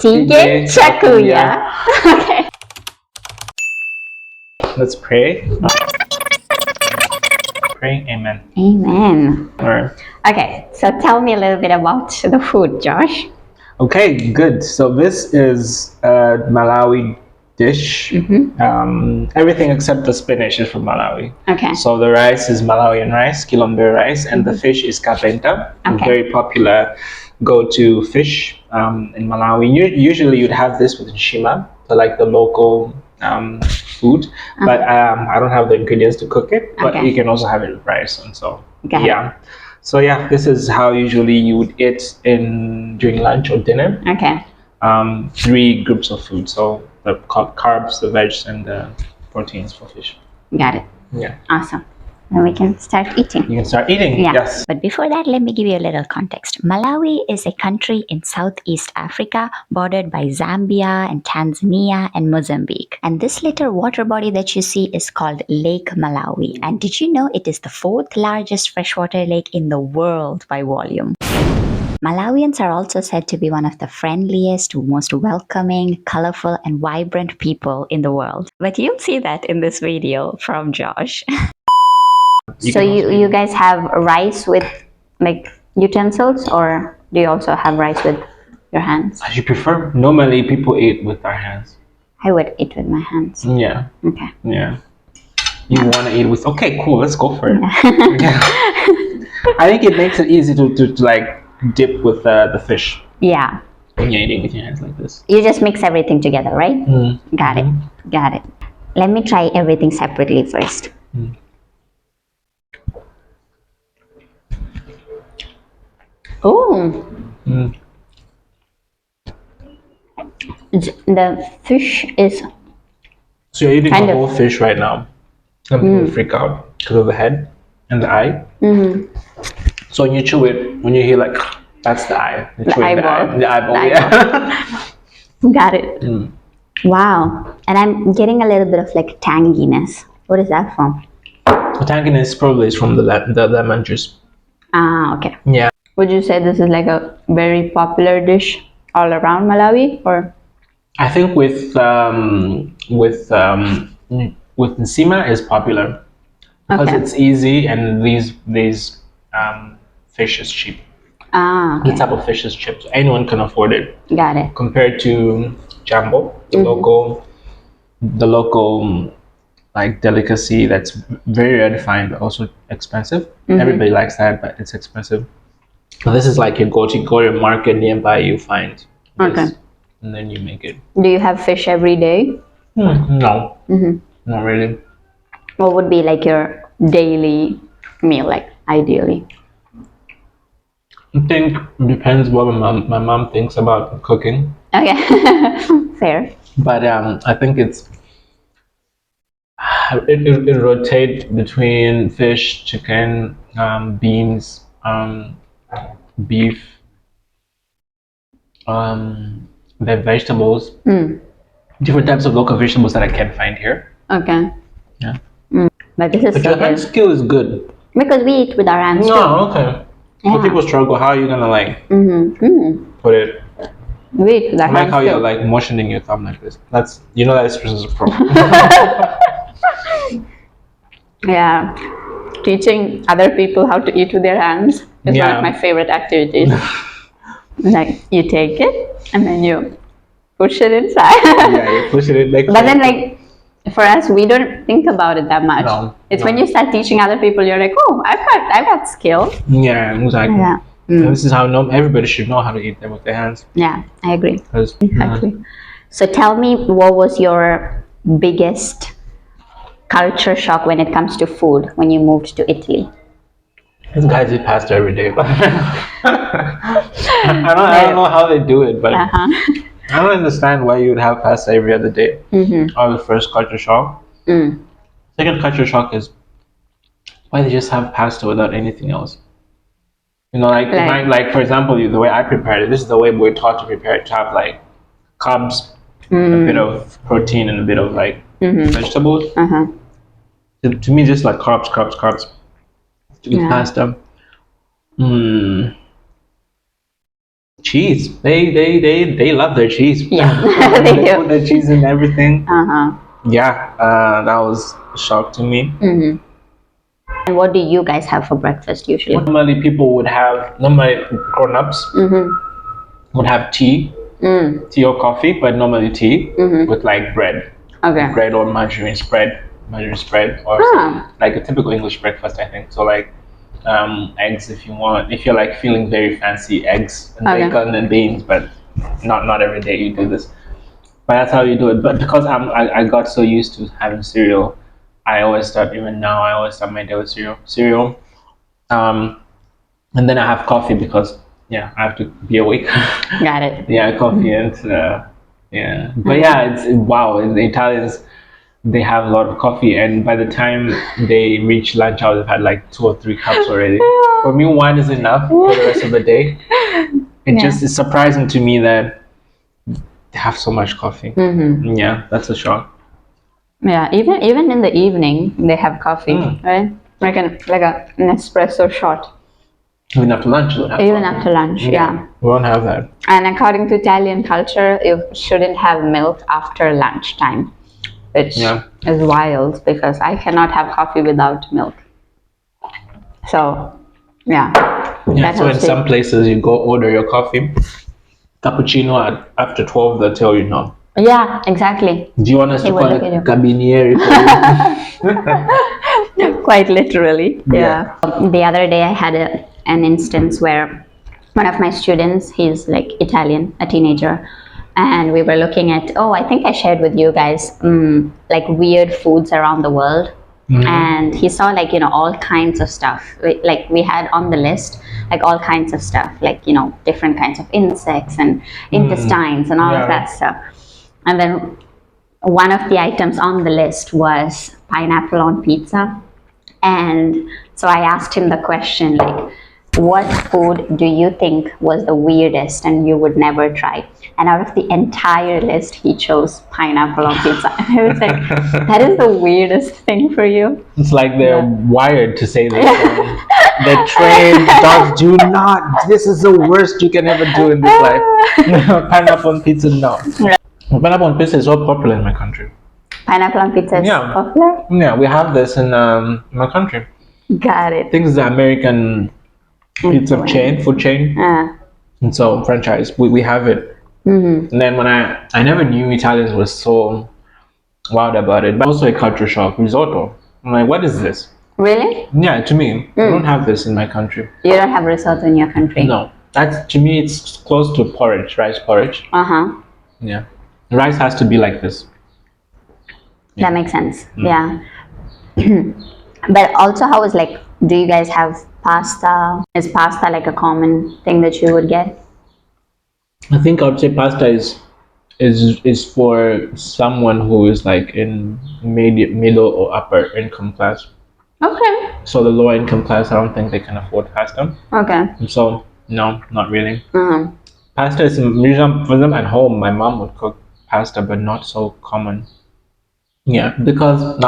Tige Chakuya. Okay. Let's pray. Pray, amen. Amen. All right. Okay, so tell me a little bit about the food, Josh. Okay, good. So this is a Malawi dish. Everything except the spinach is from Malawi. Okay. So the rice is Malawian rice, kilombe rice, and the fish is kapenta, a Okay. very popular go-to fish in Malawi. Usually you'd have this with nshima, so like the local food, but I don't have the ingredients to cook it, but Okay. you can also have it with rice. And so, Got yeah. So yeah, this is how usually you would eat during lunch or dinner. Okay. 3 groups of food. So the carbs, the veg, and the proteins for fish. Got it. Yeah. Awesome. Then we can start eating. You can start eating. Yeah. Yes. But before that, let me give you a little context. Malawi is a country in Southeast Africa bordered by Zambia and Tanzania and Mozambique. And this little water body that you see is called Lake Malawi. And did you know it is the 4th largest freshwater lake in the world by volume? Malawians are also said to be one of the friendliest, most welcoming, colorful, and vibrant people in the world. But you'll see that in this video from Josh. So you guys have rice with like utensils, or do you also have rice with your hands? As you prefer. Normally people eat with their hands. I would eat with my hands. Yeah. Okay. Yeah. You want to eat with? Okay, cool. Let's go for it. Yeah. I think it makes it easy to like dip with the fish Yeah. when you're eating with your hands like this. You just mix everything together, right? Got it. Got it. Let me try everything separately first. Oh, the fish is So you're eating Kind the of. whole fish right now. Some people freak out because of the head and the eye. So when you chew it, when you hear like, that's the eye. You're The chewing eyeball. The eyeball, The yeah. got it. Wow. And I'm getting a little bit of like tanginess. What is that from? The tanginess probably is from the lemon juice. Ah, okay. Yeah. Would you say this is like a very popular dish all around Malawi, or? I think with nsima is popular because Okay. it's easy and these fish is cheap. Ah, This okay. type of fish is cheap, so anyone can afford it. Got it. Compared to jambo, the local like delicacy that's very rare to find but also expensive. Everybody likes that, but it's expensive. So this is like you go to your market nearby, you find this, Okay. and then you make it. Do you have fish every day? No, not really. What would be like your daily meal, like ideally? I think it depends what my mom thinks about cooking, Okay. Fair. but I think it rotates between fish, chicken, beans, beef, the vegetables, different types of local vegetables that I can find here. Okay. Yeah, But this is but so your hand good. skill is good. Because we eat with our hands too. No, okay. Yeah. So people struggle. How are you gonna like put it? We eat with our I like hands how too. you're like motioning your thumb like this. That's that this person's a pro. Yeah. Teaching other people how to eat with their hands is one of my favorite activities. Like you take it and then you push it inside. Yeah, you push it in like. But then like for us, we don't think about it that much. No, It's no. when you start teaching other people, you're like, oh, I've got skill. Yeah, exactly. Yeah. And this is how everybody should know how to eat them with their hands. Yeah, I agree. 'Cause, Exactly. So tell me, what was your biggest culture shock when it comes to food when you moved to Italy? These guys eat pasta every day. I don't know how they do it, but Uh-huh. I don't understand why you would have pasta every other day. Or the first culture shock. Second culture shock is why they just have pasta without anything else. You know, like for example, the way I prepared it. This is the way we're taught to prepare it. To have like carbs, a bit of protein, and a bit of like vegetables. To me, just like carbs. To eat pasta. Cheese. They love their cheese. Yeah, They they do. put their cheese in everything. Uh-huh. Yeah, that was a shock to me. Mm-hmm. And what do you guys have for breakfast usually? Normally, people would have, normally grown-ups would have tea, tea or coffee, but normally tea with like bread. Okay. Bread or margarine spread, or like a typical English breakfast, I think. So like eggs if you want, if you're like feeling very fancy, eggs and bacon and beans, but not every day you do this. But that's how you do it. But because I got so used to having cereal, I always start, even now, I always start my day with cereal. And then I have coffee because, yeah, I have to be awake. Got it. Yeah, coffee and, yeah. But yeah, it's, wow, the Italians, they have a lot of coffee. And by the time they reach lunch, I would have had like 2 or 3 cups already. For me, 1 is enough for the rest of the day. It just is surprising to me that they have so much coffee. Yeah, that's a shock. Yeah, even in the evening they have coffee, right? Like an espresso shot. Even after lunch, you don't have Even coffee. after lunch, yeah. We won't have that. And according to Italian culture, you shouldn't have milk after lunchtime, which is wild because I cannot have coffee without milk. So, yeah. So in some places, you go order your coffee, cappuccino after 12, they'll tell you no. Yeah, exactly. Do you want us to call it cabinieri? Quite literally, yeah. The other day I had an instance where one of my students, he's like Italian, a teenager, and we were looking at, I think I shared with you guys, like weird foods around the world. And he saw like, all kinds of stuff. Like we had on the list, like all kinds of stuff, like, different kinds of insects and intestines and all of that stuff. And then one of the items on the list was pineapple on pizza. And so I asked him the question, like, what food do you think was the weirdest and you would never try? And out of the entire list, he chose pineapple on pizza. And I was like, that is the weirdest thing for you. It's like they're wired to say this. They're trained dogs. Do not. This is the worst you can ever do in this life. Pineapple on pizza, no. Pineapple on pizza is so popular in my country. Pineapple on pizza is popular? Yeah, we have this in my country. Got it. I think it's the American pizza food chain. And so franchise, we have it. And then when I never knew Italians were so wild about it, but also a culture shock. Risotto. I'm like, what is this? Really? Yeah, to me, we don't have this in my country. You don't have risotto in your country? No, that's, to me, it's close to porridge, rice porridge. Yeah, rice has to be like this. That makes sense. Yeah. But also, how is like, do you guys have pasta? Is pasta like a common thing that you would get? I think I would say pasta is for someone who is like in middle or upper income class. Okay. So the lower income class, I don't think they can afford pasta. Okay. So no, not really. Pasta is usually for them at home. My mom would cook pasta, but not so common. Yeah, because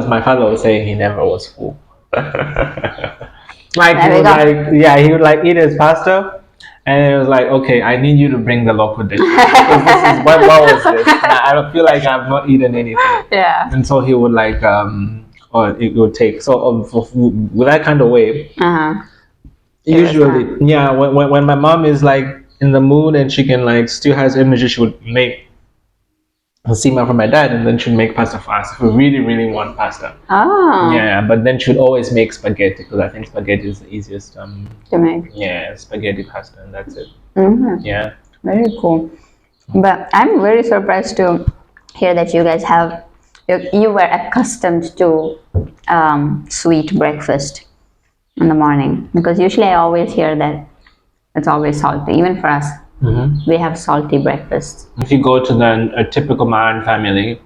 my father was saying he never was full. Like he would like eat his pasta, and it was like, okay, I need you to bring the local dish because this is what was this? I don't feel like I've not eaten anything. Yeah. And so he would like or it would take with that kind of way. Usually, yeah. When my mom is like in the mood and she can like still has energy, she would make seema for my dad, and then she'd make pasta for us if we really, really want pasta. Yeah, but then she'd always make spaghetti because I think spaghetti is the easiest to make. Yeah, spaghetti pasta, and that's it. Yeah. Very cool. But I'm very surprised to hear that you guys have, you were accustomed to sweet breakfast in the morning, because usually I always hear that it's always salty, even for us. We have salty breakfasts. If you go to a typical Malawian family,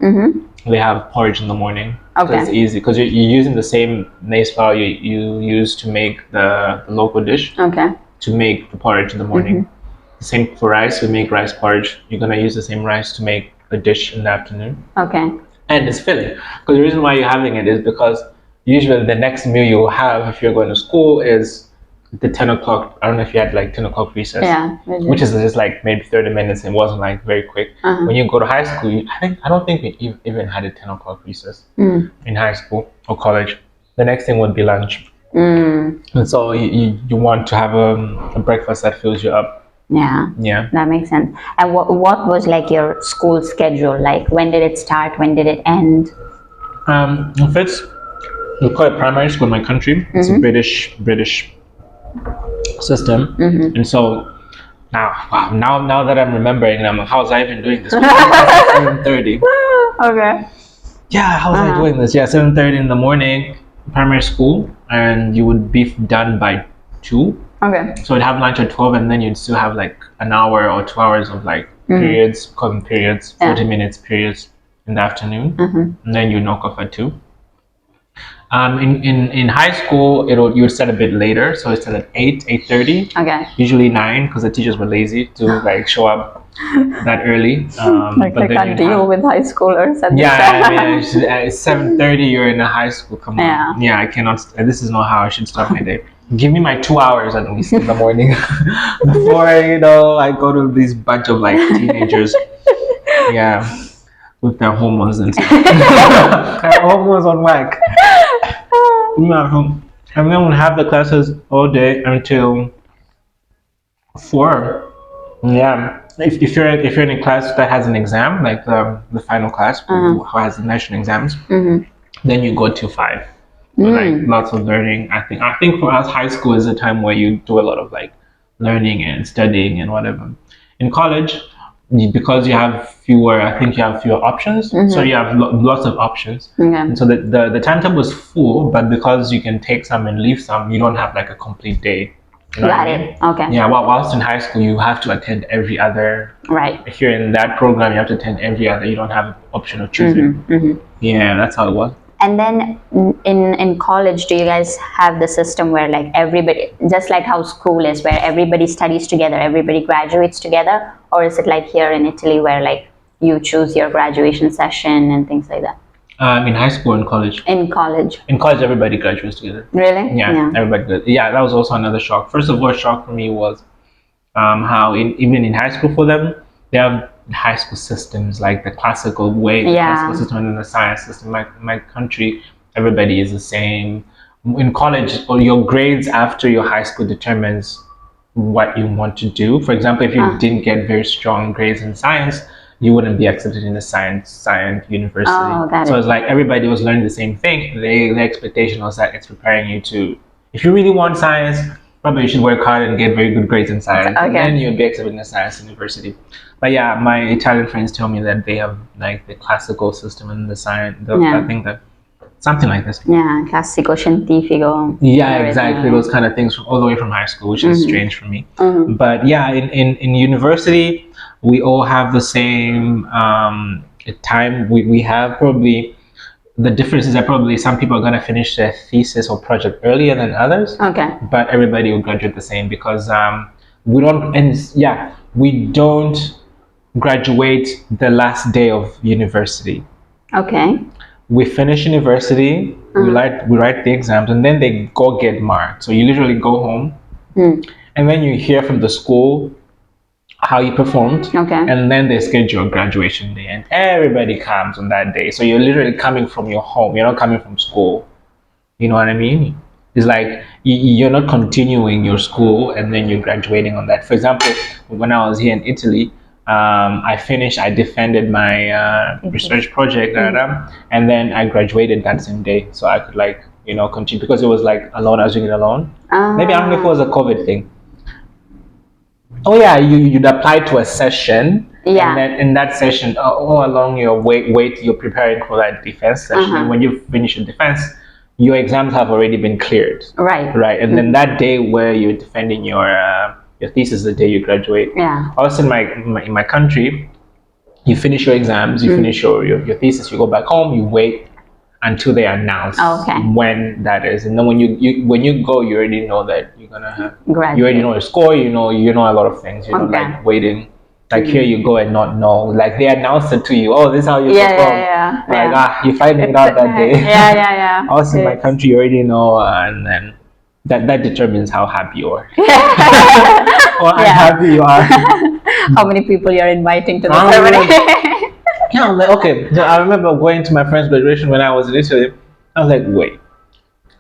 they have porridge in the morning. Okay. So it's easy because you're using the same maize flour you use to make the local dish. Okay. To make the porridge in the morning. Same for rice. We make rice porridge. You're gonna use the same rice to make the dish in the afternoon. Okay. And it's filling. Because the reason why you're having it is because usually the next meal you'll have if you're going to school is the 10 o'clock. I don't know if you had like 10 o'clock recess. Yeah. Which is just like maybe 30 minutes. It wasn't like very quick. When you go to high school, I don't think we even had a 10 o'clock recess in high school or college. The next thing would be lunch. And so you want to have a breakfast that fills you up. Yeah, that makes sense. And what was like your school schedule? Like, when did it start? When did it end? If it's, we call it primary school in my country. It's a British system. And so now that I'm remembering, I'm like, how was I even doing this? 7:30. Okay. Yeah, how was I doing this? Yeah, 7:30 in the morning, primary school, and you would be done by 2. Okay. So you'd have lunch at 12, and then you'd still have like an hour or 2 hours of like periods, call them periods, 40 minutes periods in the afternoon, and then you knock off at 2. In high school, you would start a bit later, so it started at 8:30. Okay. Usually 9, because the teachers were lazy to like show up that early. Like but I then can't you'd deal have- with high schoolers at this Yeah, time. I mean, it's 7:30. You're in a high school. Come on. Yeah. I cannot. This is not how I should start my day. Give me my 2 hours at least in the morning before I go to this bunch of like teenagers. Yeah, with their hormones and stuff. Their hormones on whack. And then we'll have the classes all day until 4. Yeah. If you're in a class that has an exam, like the final class who has the national exams, then you go to 5. So, like lots of learning. I think for us, high school is a time where you do a lot of like learning and studying and whatever. In college, because you have fewer options, so you have lots of options. And so the timetable is full, but because you can take some and leave some, you don't have like a complete day. You know what I mean? Okay. Yeah, whilst in high school, you have to attend every other. Right. If you're in that program, you have to attend every other. You don't have an option of choosing. Yeah, that's how it was. And then in college, do you guys have the system where like everybody, just like how school is, where everybody studies together, everybody graduates together? Or is it like here in Italy where like you choose your graduation session and things like that? In high school and college. In college. In college, everybody graduates together. Really? Yeah, everybody does. Yeah, that was also another shock. First of all, a shock for me was how even in high school for them, they have high school systems, like the classical way, the classical system and the science system. My country, everybody is the same. In college, your grades after your high school determines what you want to do. For example, if you didn't get very strong grades in science, you wouldn't be accepted in a science university. So it's like everybody was learning the same thing. The expectation was that it's preparing you to, if you really want science, probably you should work hard and get very good grades in science. And then you'll be accepted in a science university. But yeah, my Italian friends tell me that they have like the classical system and the science. I think that something like this. Yeah, classico scientifico. Yeah, exactly. Those kind of things all the way from high school, which is strange for me. But yeah, in university, we all have the same time. We have probably, the difference is that probably some people are going to finish their thesis or project earlier than others. Okay. But everybody will graduate the same because we don't graduate the last day of university. Okay. We finish university, we write the exams, and then they go get marked. So you literally go home, and then you hear from the school how you performed, and then they schedule graduation day, and everybody comes on that day. So you're literally coming from your home. You're not coming from school. You know what I mean? It's like you're not continuing your school, and then you're graduating on that. For example, when I was here in Italy, I defended my research project, and then I graduated that same day. So I could continue, because it was like alone. I was doing it alone. Maybe I don't know if it was a COVID thing. Oh yeah, you'd apply to a session. Yeah. And then in that session, all along your wait, you're preparing for that defense session. And when you finish your defense, your exams have already been cleared. Right. Right. And then that day where you're defending your thesis is the day you graduate. Yeah. Also in my country, you finish your exams, you finish your thesis, you go back home, you wait until they announce when that is, and then when you go, you already know that you're gonna have graduate. You already know your score, you know a lot of things. You're not like waiting. Like here you go and not know. Like they announce it to you. Oh, this is how you perform. Like you finding it out that day. Yeah. Also in my country, you already know, and then that determines how happy you are. Or unhappy you are. How many people you're inviting to the Oh, ceremony? Yeah, I'm like, okay. So I remember going to my friend's graduation when I was in Italy. I was like, wait.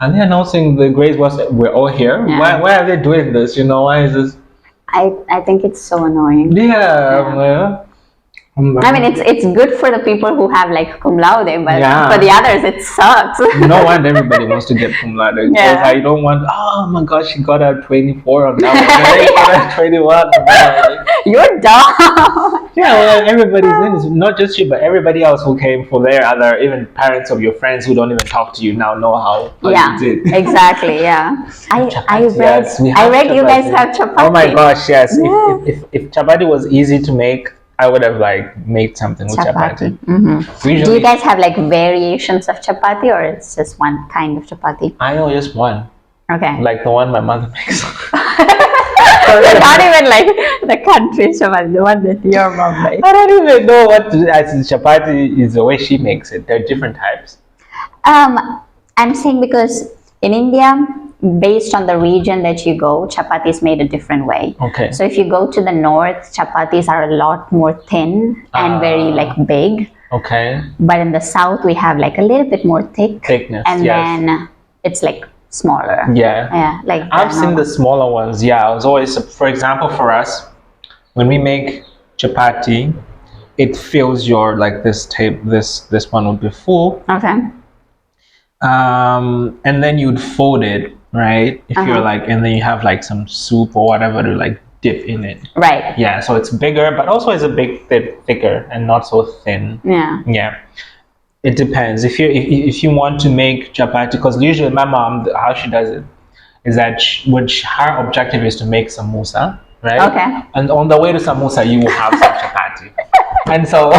And they're announcing the grades was we're all here. Yeah. Why are they doing this? You know, why is this? I think it's so annoying. Yeah. I mean, it's good for the people who have like cum laude, but Yeah. for the others, it sucks. No one, everybody wants to get cum laude. Yeah. I don't want, oh my gosh, she got a 24 on that one. She got a 21 on that one. You're dumb. Yeah, well, everybody's in. It's not just you, but everybody else who came for their other, even parents of your friends who don't even talk to you now know how Yeah, you did. exactly. Yeah, I read. Yes, we I have read you guys chapati. have chapati. Oh my gosh, yes. Yeah. If chapati was easy to make, I would have like made something with chapati. Mm-hmm. We Do usually, you guys have like variations of chapati, or it's just one kind of chapati? I know just one, Okay. like the one my mother makes. Not even like the country chapati, the one that your mom makes. I don't even know what to, as chapati is the way she makes it. There are different types. I'm saying because in India, based on the region that you go, chapati is made a different way. Okay. So if you go to the north, chapatis are a lot more thin and very like big. Okay. But in the south, we have like a little bit more Thickness, and yes. then it's like smaller. Yeah. Yeah, like I've seen the smaller ones. Yeah, I was always, for example, for us, when we make chapati, it fills your like this tape. This one would be full. Okay. And then you'd fold it, right? If you're like, and then you have like some soup or whatever to like dip in it. Right. Yeah, so it's bigger, but also it's a bit thicker and not so thin. Yeah. Yeah. It depends. If you want to make chapati, because usually my mom, how she does it is that her objective is to make samosa, right? Okay. And on the way to samosa, you will have some chapati. And so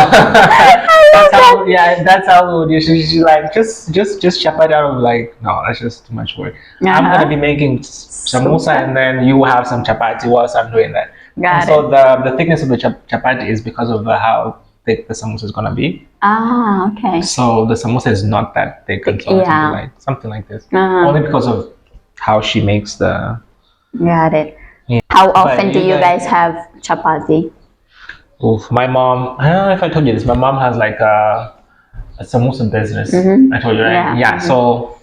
that's how we would usually. She's like, just chapati. I'm like, no, that's just too much work. I'm gonna be making samosa, and then you will have some chapati whilst I'm doing that. Got So the thickness of the chapati is because of how thick the samosa is gonna be. Ah, okay. So the samosa is not that thick, and so Yeah. like something like this. Only because of how she makes the. Got it. Yeah. How often do you guys have chapati? Oof, my mom. I don't know if I told you this. My mom has like a samosa business. I told you, right? Yeah. So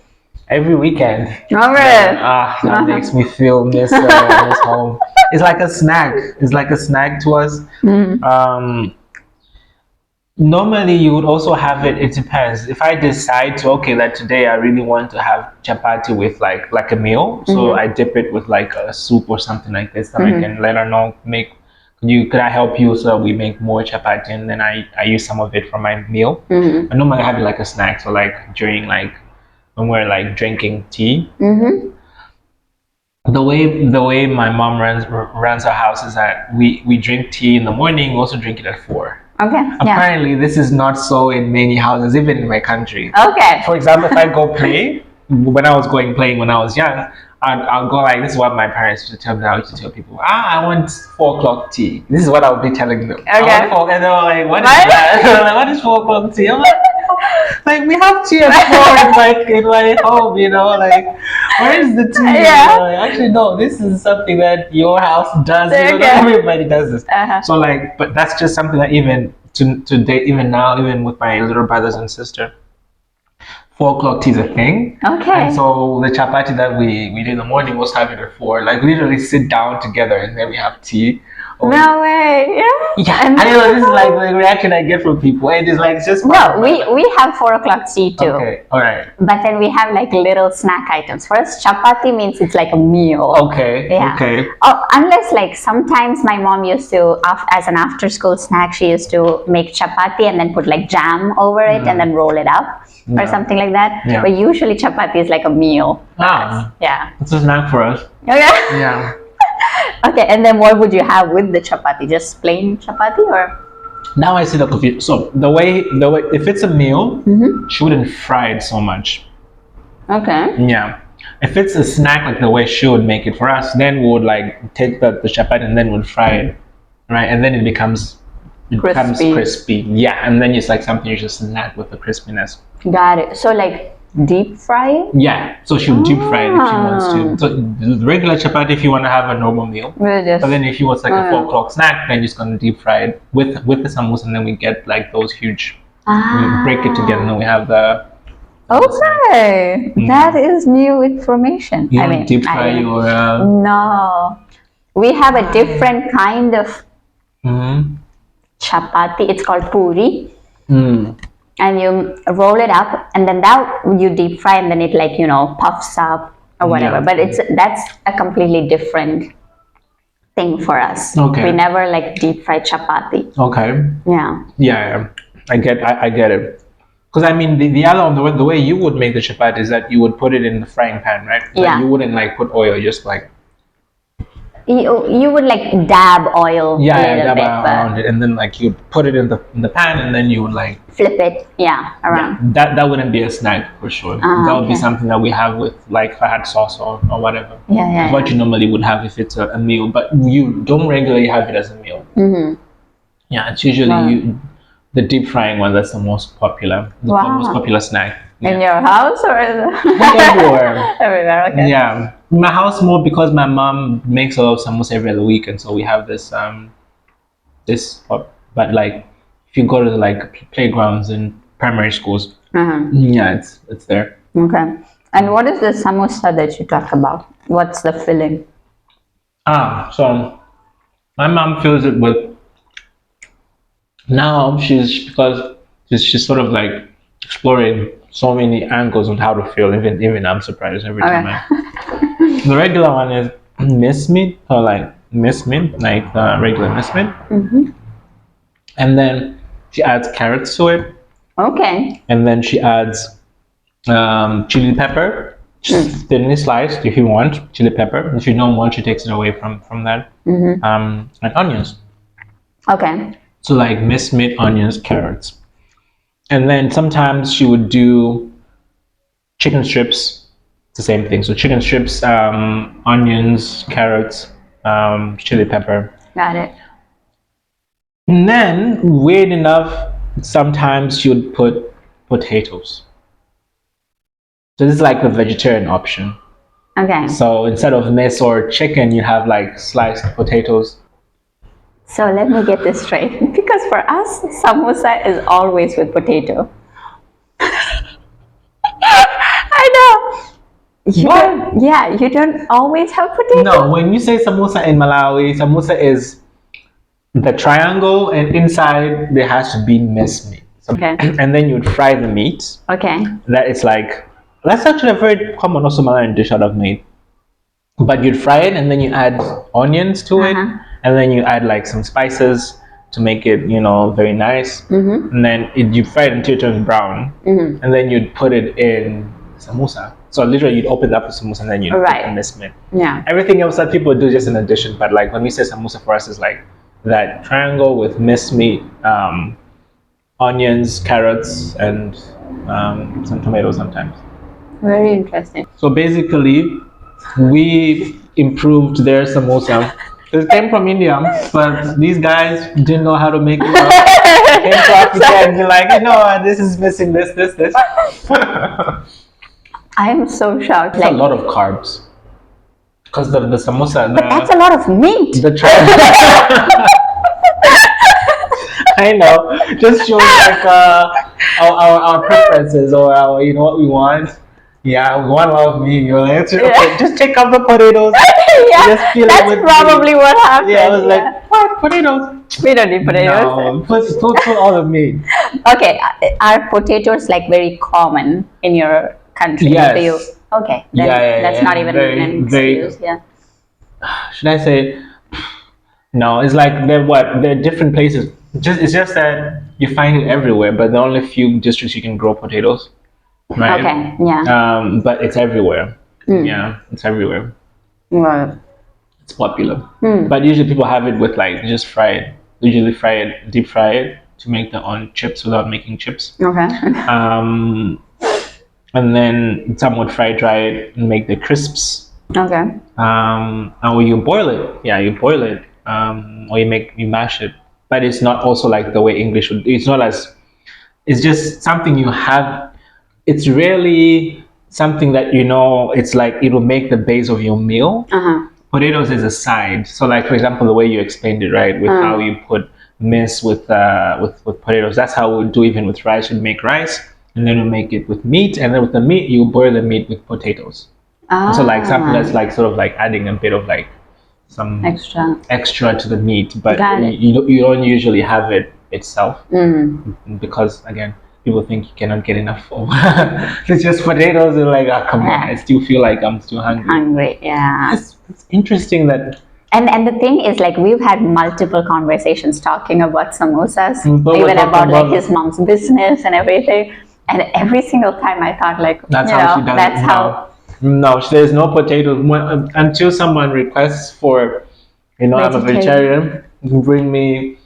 every weekend. That makes me feel miss home. It's like a snack. It's like a snack to us. Normally, you would also have it. It depends. If I decide to, that today I really want to have chapati with like a meal, so I dip it with like a soup or something like this. Then I can let her know, could I help you so we make more chapati, and then I use some of it for my meal. I normally have it like a snack, so like during like when we're like drinking tea. The way my mom runs her house is that we drink tea in the morning. We also drink it at 4. Okay. Apparently, this is not so in many houses, even in my country. Okay. For example, if I go play, when I was playing when I was young, I'll go like, this is what my parents used to tell me. I used to tell people, I want 4 o'clock tea. This is what I would be telling them. Okay. And they were like, what is that? They were like, what is 4 o'clock tea? I'm like we have tea at 4 in my home, like, where is the tea? Yeah. Actually, no, this is something that your house does. Not everybody does this. So like, but that's just something that even today, even now, even with my little brothers and sister, 4 o'clock tea is a thing. Okay. And so the chapati that we did in the morning was having at 4. Like, we literally sit down together and then we have tea. No way. Yeah. I know this is like the reaction I get from people. It is like, it's just no. We have 4 o'clock tea too. Okay. All right. But then we have like little snack items. For us, chapati means it's like a meal. Okay. Yeah. Okay. Oh, unless like sometimes my mom used to, as an after school snack, she used to make chapati and then put like jam over it and then roll it up or something like that. Yeah. But usually chapati is like a meal. Yeah. It's a snack for us. Okay. Yeah. Okay, and then what would you have with the chapati? Just plain chapati or? Now I see the confusion. So the way if it's a meal, she wouldn't fry it so much. Okay. Yeah. If it's a snack, like the way she would make it for us, then we would like take the chapati and then we'd fry it, right? And then it becomes crispy. Yeah, and then it's like something you just snack with the crispiness. Got it. So like deep fry it? Yeah, so she'll deep fry it if she wants to. So the regular chapati if you want to have a normal meal. We'll just, But then if you want like a 4 o'clock snack, then you're just gonna deep fry it with the samosa, and then we get like those huge. We break it together, and then we have the. Okay, that is new information. You don't deep fry your. No, we have a different kind of chapati. It's called puri. And you roll it up, and then that you deep fry, and then it like puffs up or whatever. Yeah. But that's a completely different thing for us. Okay. We never like deep fry chapati. Okay. Yeah. Yeah, I get it. Because I mean, the other the way you would make the chapati is that you would put it in the frying pan, right? Yeah. Like, you wouldn't like put oil, just like. You would like dab oil a little bit, around it, and then like you put it in the pan, and then you would like flip it, around. Yeah, that wouldn't be a snack for sure. That would be something that we have with like fajad sauce or whatever. Yeah. What you normally would have if it's a meal, but you don't regularly have it as a meal. Yeah, it's usually the deep frying one that's the most popular, most popular snack. In your house or everywhere? Everywhere, okay. Yeah, in my house more because my mom makes a lot of samosa every other week, and so we have this but like if you go to the like playgrounds in primary schools, yeah, it's there. Okay. And what is the samosa that you talk about? What's the filling? So my mom fills it with. Now she's sort of like exploring so many angles on how to feel. Even I'm surprised every time. The regular one is minced meat, or like minced meat, like regular minced meat. And then she adds carrots to it. Okay. And then she adds chili pepper, just thinly sliced if you want chili pepper. If you don't want, she takes it away from that. And onions. Okay. So like minced meat, onions, carrots. And then sometimes she would do chicken strips. It's the same thing. So chicken strips, onions, carrots, chili pepper. Got it. And then, weird enough, sometimes she would put potatoes. So this is like the vegetarian option. Okay. So instead of minced or chicken, you have like sliced potatoes. So let me get this straight. Because for us, samosa is always with potato. I know. You don't always have potato? No, when you say samosa in Malawi, samosa is the triangle, and inside there has to be minced meat. Okay. And then you'd fry the meat. Okay. That's actually a very common also Malawian dish out of meat. But you'd fry it, and then you add onions to it. And then you add like some spices to make it, very nice. And then you fry it until it turns brown. And then you'd put it in samosa. So literally you'd open up the samosa and then you'd put the minced meat. Yeah. Everything else that people do is just an addition. But like when we say samosa for us, is like that triangle with minced meat, onions, carrots, and some tomatoes sometimes. Very interesting. So basically, we improved their samosa. It came from India, but these guys didn't know how to make it. Came to Africa and be like, this is missing this. I am so shocked. It's a lot of carbs. Because the samosa. But that's a lot of meat. I know. Just shows like our preferences, or our, what we want. Yeah, we want a lot of meat. You're like, okay, just take out the potatoes. Just fill that's it with probably meat. What happened. Yeah, I was like, what? Potatoes? We don't need potatoes. No, put all the meat. Okay, are potatoes like very common in your country? Yes. Okay, then that's not even an excuse. Should I say? No, it's like they're different places. It's just that you find it everywhere, but there are only a few districts you can grow potatoes. Right? Okay, yeah. But it's everywhere. Yeah, it's everywhere. Right. It's popular. But usually people have it with like just fry it. Usually deep fry it to make the chips without making chips. Okay. And then some would dry it and make the crisps. Okay. Or you boil it. Yeah, you boil it. Or you mash it. But it's not also like the way English would. It's not as. It's just something you have. it's really something that it's like it'll make the base of your meal. Potatoes is a side. So like for example, the way you explained it, right, with how you put mince with potatoes, that's how we'll do even with rice. We'd make rice and then we'll make it with meat, and then with the meat you boil the meat with potatoes. So like something that's like sort of like adding a bit of like some extra to the meat, but you don't usually have it itself because again, people think you cannot get enough of it's just potatoes, and like, oh, come on, I still feel like I'm still hungry. It's interesting that. And the thing is, like, we've had multiple conversations talking about samosas, But even about like his mom's business and everything. And every single time I thought, like, that's how she does that's it. how. No, there's no potatoes until someone requests for, I'm a vegetarian. Bring me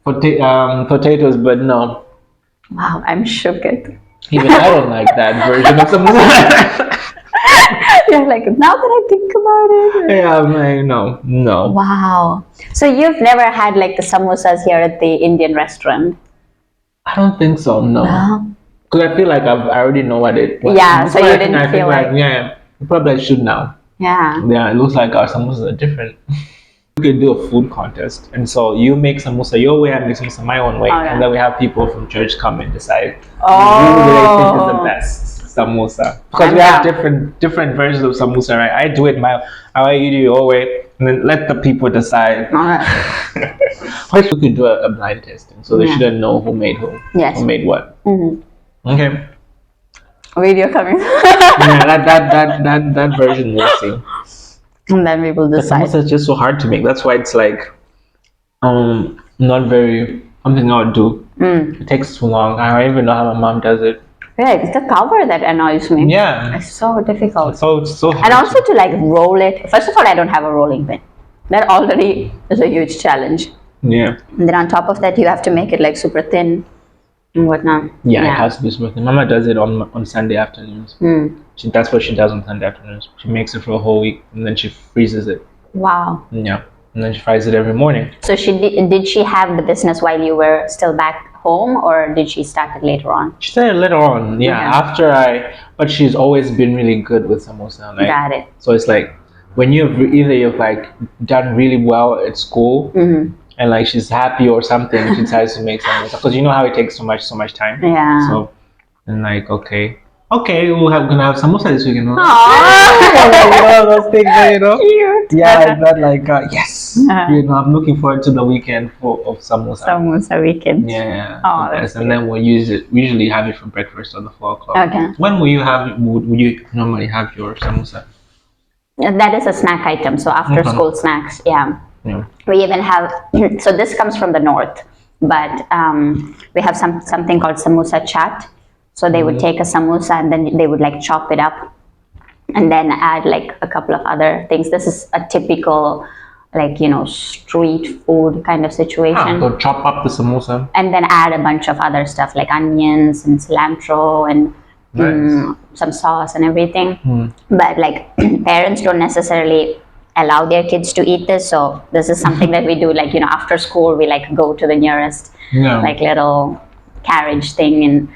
potatoes, but no. Wow, I'm shook it. Even I don't like that version of samosa. You're like, now that I think about it. Yeah, I'm like, no. Wow. So you've never had like the samosas here at the Indian restaurant? I don't think so, no. Because I feel like I already know what it was. Yeah, so you didn't feel like... Yeah, probably I should now. Yeah. Yeah, it looks like our samosas are different. We could do a food contest. And so you make samosa your way, I make samosa my own way. And then we have people from church come and decide who they think is the best samosa. Because we have different versions of samosa, right? I do it how you do your way, and then let the people decide. Or we could do a blind testing, so they shouldn't know who made who. Yes. Who made what. Okay. Video coming. Yeah, that version we'll see. And then we will decide. Samosa is just so hard to make. That's why it's like not very something I would do. It takes too long. I don't even know how my mom does it. Yeah, it's the cover that annoys me. Yeah. It's so difficult. It's so hard. And also to like roll it. First of all, I don't have a rolling pin. That already is a huge challenge. Yeah. And then on top of that, you have to make it like super thin and whatnot. Yeah, it has to be super thin. Mama does it on Sunday afternoons. That's what she does on Sunday afternoons. She makes it for a whole week and then she freezes it. Wow. Yeah. And then she fries it every morning. So did she have the business while you were still back home, or did she start it later on? She started later on, but she's always been really good with samosa. Like, got it. So it's like when you've like done really well at school and like she's happy or something, she decides to make samosa because you know how it takes so much time. Yeah. So and like okay, gonna have samosa this weekend. Those things, Cute. Yeah, it's not like yes. I'm looking forward to the weekend of samosa. Samosa weekend. Yeah. Oh, yes, and then we'll usually have it for breakfast on the 4 o'clock. Okay. When will you have? Would you normally have your samosa? That is a snack item. So after school snacks, yeah. We even have. So this comes from the north, but we have something called samosa chaat. So they would take a samosa and then they would like chop it up and then add like a couple of other things. This is a typical like, street food kind of situation. So chop up the samosa. And then add a bunch of other stuff like onions and cilantro and some sauce and everything. But like parents don't necessarily allow their kids to eat this. So this is something that we do like, after school, we like go to the nearest like little carriage thing and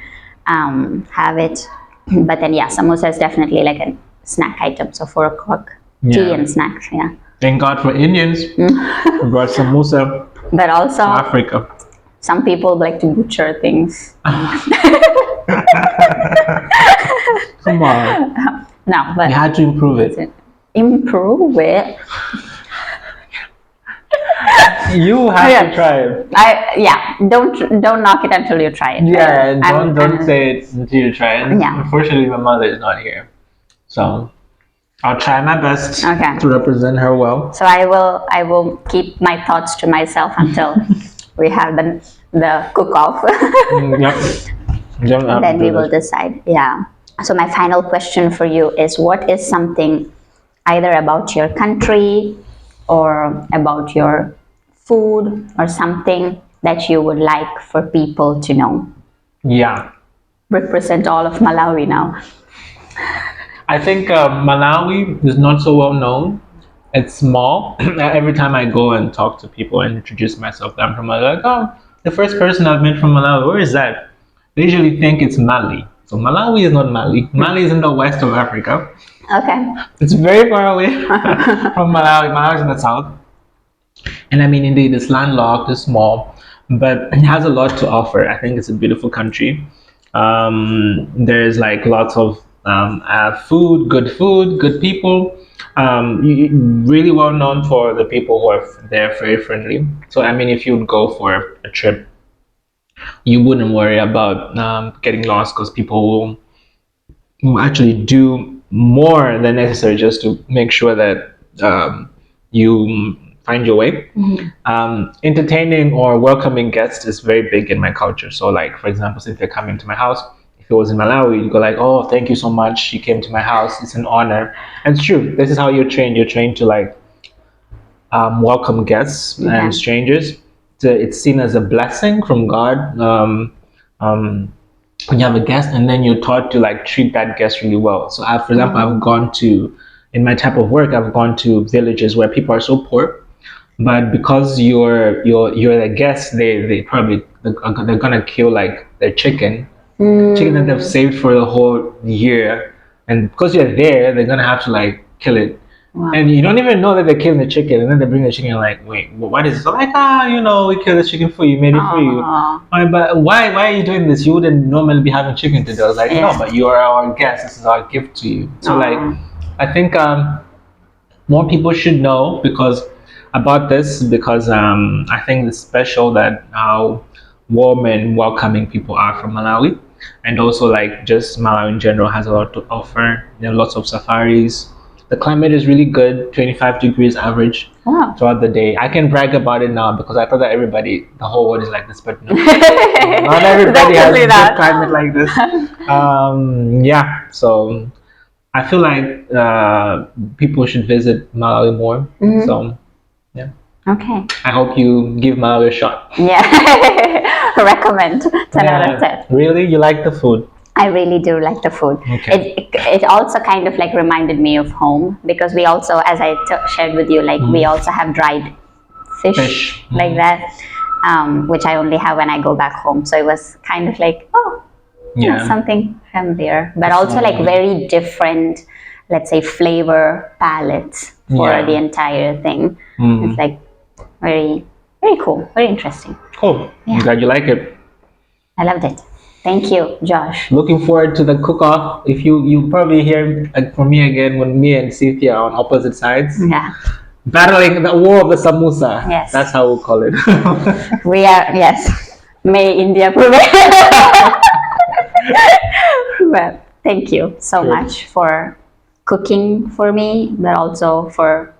have it. But then samosa is definitely like a snack item. So 4 o'clock tea and snacks. Thank God for Indians who brought samosa. But also Africa. Some people like to butcher things. Come on. No, but you had to improve it. Improve it. You have to try it. Don't knock it until you try it. Yeah, don't say it until you try it. Unfortunately, my mother is not here, so I'll try my best to represent her well. So I will keep my thoughts to myself until we have the cook off. Then we will decide. Yeah. So my final question for you is: what is something either about your country or about your food or something that you would like for people to know? Yeah. Represent all of Malawi now. I think Malawi is not so well known. It's small. Every time I go and talk to people and introduce myself, I'm from Malawi. Like, the first person I've met from Malawi, where is that? They usually think it's Mali. So Malawi is not Mali. Mali is in the west of Africa. Okay. It's very far away from Malawi. Malawi is in the south. And I mean, indeed, it's landlocked, it's small, but it has a lot to offer. I think it's a beautiful country. There's like lots of food, good people. Really well known for the people who are there, very friendly. So, I mean, if you would go for a trip, you wouldn't worry about getting lost because people will actually do more than necessary just to make sure that you find your way. Entertaining or welcoming guests is very big in my culture. So, like for example, if they're coming to my house, if it was in Malawi, you go like, "Oh, thank you so much. You came to my house. It's an honor." And it's true. This is how you're trained. You're trained to like welcome guests and strangers. It's seen as a blessing from God. When you have a guest, and then you're taught to like treat that guest really well. So, for example, I've gone to in my type of work, I've gone to villages where people are so poor. But because you're the guest, they probably they're gonna kill like their chicken that they've saved for the whole year, and because you're there, they're gonna have to like kill it. Wow. And you don't even know that they're killing the chicken, and then they bring the chicken. You're like, wait, what is this? They're like, we killed the chicken for you, made it for you. But why are you doing this? You wouldn't normally be having chicken today. I was like, no, but you are our guest. This is our gift to you. So like, I think more people should know about this because I think it's special that how warm and welcoming people are from Malawi, and also like just Malawi in general has a lot to offer. There are lots of safaris. The climate is really good, 25 degrees average throughout the day. I can brag about it now because I thought that the whole world is like this, but no, not everybody has a good climate like this. So I feel like people should visit Malawi more. So. Yeah. Okay. I hope you give Malawi a shot. Yeah. Recommend 10 out of 10. Really? You like the food? I really do like the food. Okay. It also kind of like reminded me of home because we also, as I shared with you, like we also have dried fish. Like that, which I only have when I go back home. So it was kind of like, something familiar, but also like very different, let's say, flavor palettes for the entire thing. It's like very, very cool, very interesting. Cool. Yeah. I'm glad you like it. I loved it. Thank you, Josh. Looking forward to the cook-off. If you probably hear from me again when me and Cynthia are on opposite sides. Yeah. Battling the war of the samosa. Yes. That's how we'll call it. We are, yes. May India prevail. Well, thank you so much for cooking for me, but also for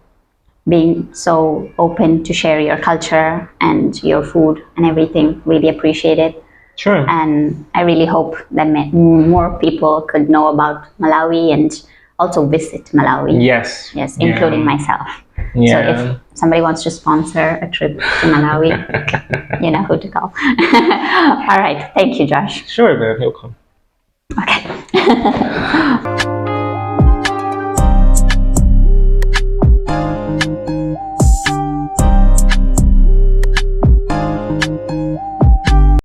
being so open to share your culture and your food and everything. Really appreciate it. Sure. And I really hope that more people could know about Malawi and also visit Malawi. Yes. Yes, including myself. Yeah. So if somebody wants to sponsor a trip to Malawi, you know who to call. All right. Thank you, Josh. Sure, man. You'll come. Okay.